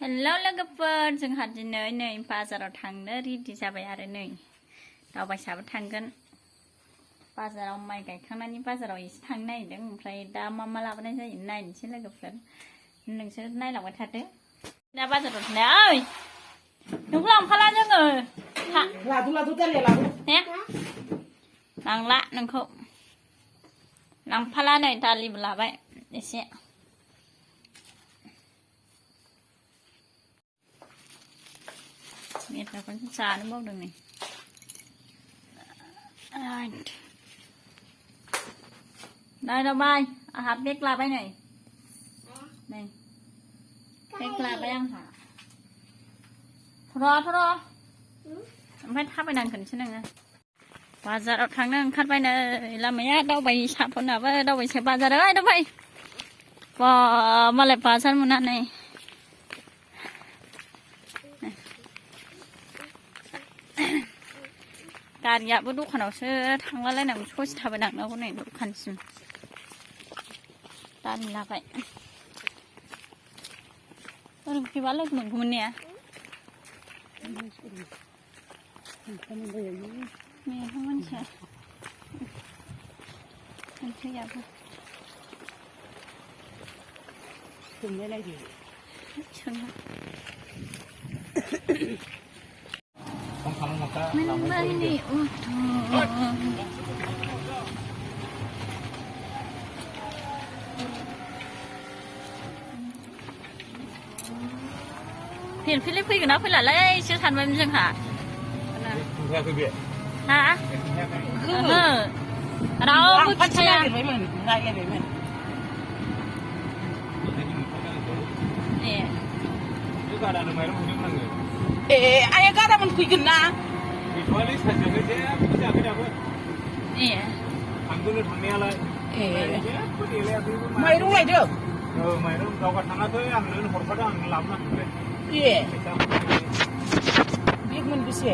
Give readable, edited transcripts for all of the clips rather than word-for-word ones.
hello लोगोफोर जोंहा दिनै नै बाजाराव थांनो रेडि जाबाय आरो नै दावबायसाबो थांगोन बाजाराव माइ गायखांनायनि बाजाराव एसे थांनो नागिरदों ओमफ्राय दा मा लाबोनाय जायो नायनोसै लोगोफोर नोंसोर नायलांबाय थादो दा बाजाराव थांनो ओइ नोंखौ लांफाला जोङो लादु दालिया लादु ने लांला नोंखौ लांफाला नै दालिबो लाबाय एसे मेथाइखौनो जानो बावदों नै नै दाबाय आंहा बेग लाबाय नै बेग लाबाय आंहा थर' ओमफ्राय थाबायनांगोनसो नोङो बाजाराव थांनो ओंखारबाय नै लामाया दावबायसाफोरनाबो दावबायसा बाजार ओइ दावबाय बा मालाय बाजार मोना नै गारियाबो दखानावसो थांलालायनांगौ ससे थाबायलांनांगौ नै दखानसिम दालि लाबाय ओरैनो फैबा लोगो मोनगौमोन ने मेहा मानसिया फैयाबो सोंनायलायदो सोङो फिलफिलि फैगोन ना फैलालै एसे सानबायमोन जोंहा हा ओहो रावबो खिथाया ए आया गाबोन फैगोन ना माइरं लायदों माइरं गावगा थाङाखै आंनो हरखादों आं लाबोनांगोन ए बेग मोनबेसे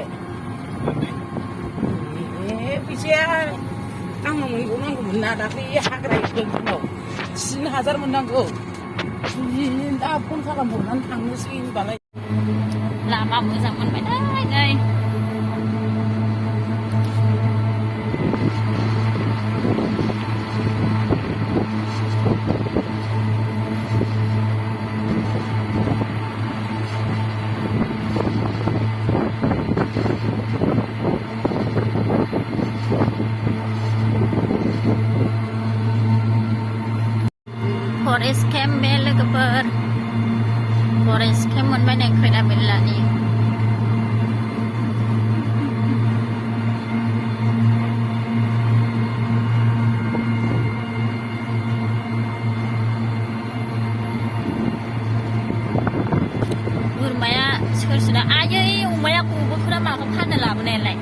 ए फैसाया आंनो मोनबावनांगौमोन ना दाख्लै हाग्रा एवदों 3000 मोननांगौ दा फन खालामहरनानै थांनोसै होनबालाय लामा मोजां मोनबाय नै फरेस्ट केम्प बे लोगोफोर फरेस्ट केम्प मोनबाय नै खैला मेल्लानि बोरमाया सोरसोना आयै अमाया गबोखोना माखौ फाननो लाबोनायालाय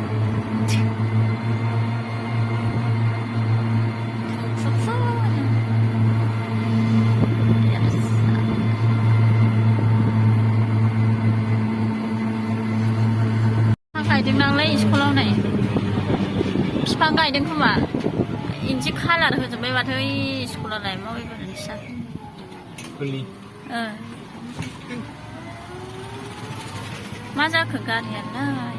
गायदों नालाय स्कुलाव नै बिफां गायदों खोमा इदि कालार होजोब्बाय माथो स्कुलावलाय माबे गोरोन्थि जाखो मा जाखो गारियालाय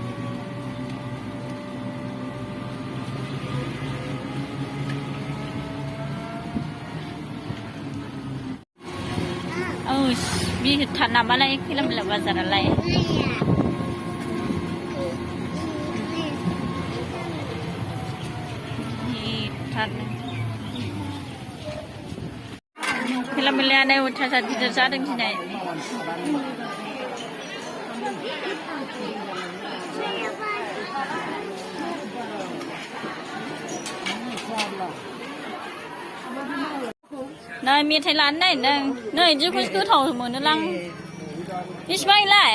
बिहिरथार नामालाय खैला मैला बाजारालाय खैला मैलायानो अयथासार गिदिर जादों दिनै नै मेथाइ लानो नागिरदों नै इदिखौसो गोथाव मोनोलां बेसेबांलाय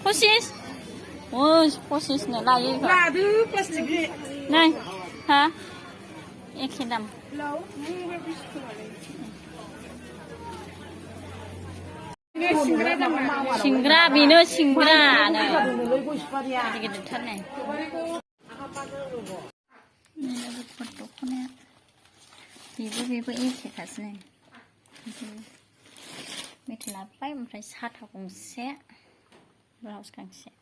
25 25नो लायो लादो प्लास्टिकनि नै हा एखे दाम सिंग्रा बेनो सिंग्रानो गिदिर गिदिरथार नै दख'नाया बेबो एखेखासो नै मेथाइ लाबोबाय ओमफ्राय साथा गंसे ब्लाउस गांसे